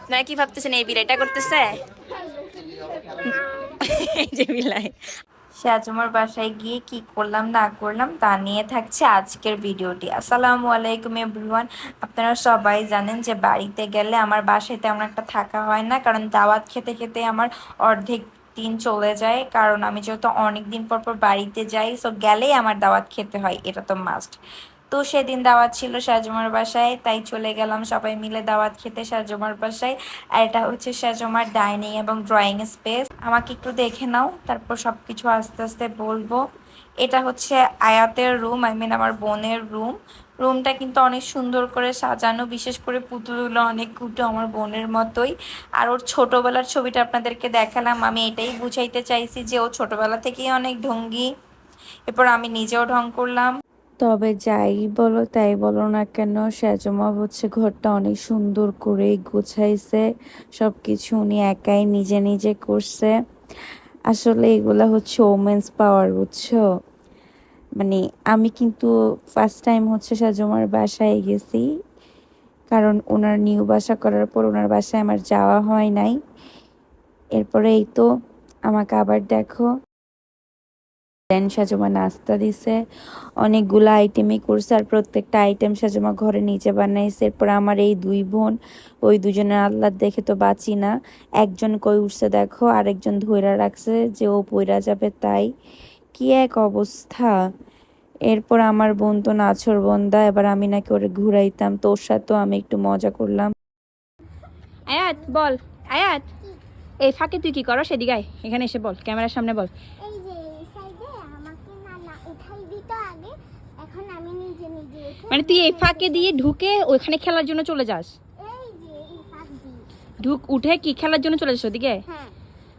আপনারা কি ভাবতেছেন এই বিলাইটা করতেছে? এই যে বিলাই। শাহজুমার বাসায় গিয়ে কি করলাম না করলাম তা নিয়ে থাকছে আজকের ভিডিওটি। আসসালামু আলাইকুম এভরিওয়ান। আপনারা সবাই জানেন যে বাড়িতে গেলে আমার বাসায় তেমন একটা থাকা হয় না, কারণ দাওয়াত খেতে খেতে আমার অর্ধেক দিন চলে যায়। কারণ আমি যেহেতু অনেক দিন পর পর বাড়িতে যাই, সো গেলেই আমার দাওয়াত খেতে হয়, এটা তো মাস্ট। তো সেদিন দাওয়াত ছিল শাহজুমার বাসায়, তাই চলে গেলাম সবাই মিলে দাওয়াত খেতে শাহজুমার বাসায়। আর এটা হচ্ছে শাহজুমার ডাইনিং এবং ড্রয়িং স্পেস। আমাকে একটু দেখে নাও, তারপর সব কিছু আস্তে আস্তে বলবো। এটা হচ্ছে আয়াতের রুম, আই মিন আমার বোনের রুম। রুমটা কিন্তু অনেক সুন্দর করে সাজানো, বিশেষ করে পুতুলগুলো অনেক কুটো আমার বোনের মতোই। আর ওর ছোটোবেলার ছবিটা আপনাদেরকে দেখালাম, আমি এটাই বুঝাইতে চাইছি যে ও ছোটোবেলা থেকেই অনেক ঢঙ্গি। এরপর আমি নিজেও ঢং করলাম। তবে যাই বলো তাই বলো না কেন, সেজমা হচ্ছে ঘরটা অনেক সুন্দর করে গুছাইছে। সব কিছু উনি একাই নিজে নিজে করছে। আসলে এগুলা হচ্ছে ওমেন্স পাওয়ার, বুঝছো? মানে আমি কিন্তু ফার্স্ট টাইম হচ্ছে সেজমার বাসায় গেছি, কারণ ওনার নিউ বাসা করার পর ওনার বাসায় আমার যাওয়া হয় নাই। এরপরে এই তো আমাকে আবার দেখো, দেন সাজমা নাস্তা দিছে, অনেকগুলো আইটেমই করছে, আর প্রত্যেকটা আইটেম সাজমা ঘরে নিচে বানাইছে। এরপর আমার এই দুই বোন, ওই দুজনের আল্লাহ দেখে তো বাঁচি না। একজন কই উঠছে দেখো, আরেকজন ধইরা রাখছে যে ও পইরা যাবে, তাই কি এক অবস্থা। এরপর আমার বোন তো নাছোড়বন্দা, এবার আমি নাকি ওরে ঘুরাইতাম, তো ওর সাথেও আমি একটু মজা করলাম। আয়াত বল, আয়াত এই ফাঁকে তুই কি করো? সেদিকে আয়, এখানে এসে বল, ক্যামেরার সামনে বল। এই যে এই সাইডে আমাকে না উঠাই দিত আগে, এখন আমি নিজে নিজে উঠে মানে তুই এই ফাঁকে দিয়ে ঢুকে ওইখানে খেলার জন্য চলে যাস? এই যে এই ফাঁক দিয়ে ঢুক উঠে কি খেলার জন্য চলে যাস ওদিকে? হ্যাঁ।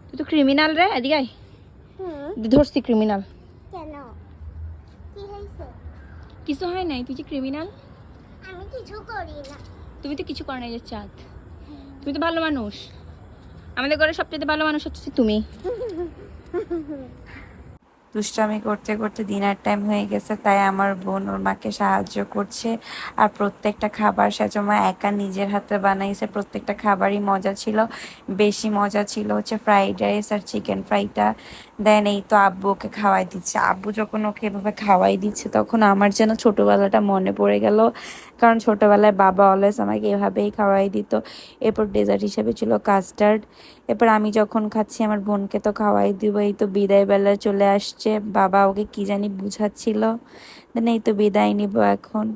তুই তো ক্রিমিনাল রে, এদিকে আয়। ধরছি ক্রিমিনাল। কেন, কি হয়েছে? কিছু হয় নাই, তুই যে ক্রিমিনাল। আমি কিছু করি না। তুমি তো কিছু করো না, যে চাঁদ। তুমি তো ভালো মানুষ, আমাদের ঘরে সবচেয়ে ভালো মানুষ হচ্ছে তুমি। দুষ্টামি করতে করতে ডিনার টাইম হয়ে গেছে, তাই আমার বোন ওর মাকে সাহায্য করছে। আর প্রত্যেকটা খাবার সেজমা একা নিজের হাতে বানাইছে, প্রত্যেকটা খাবারই মজা ছিল। বেশি মজা ছিল হচ্ছে ফ্রাইড রাইস আর চিকেন ফ্রাইটা। দেন এই তো আব্বু ওকে খাওয়াই দিচ্ছে। আব্বু যখন ওকে এভাবে খাওয়াই দিচ্ছে, তখন আমার যেন ছোটবেলাটা মনে পড়ে গেল, কারণ ছোটবেলায় বাবা অলওয়েজ আমাকে এভাবেই খাওয়াই দিত। এরপর ডেজার্ট হিসেবে ছিল কাস্টার্ড। এরপর আমি যখন খাচ্ছি, আমার বোনকে তো খাওয়াই দিব। এই তো বিদায় বেলা চলে আসছে, বাবা ওকে কি জানি বুঝাচ্ছিল। দেন এই তো বিদায় নিব এখন।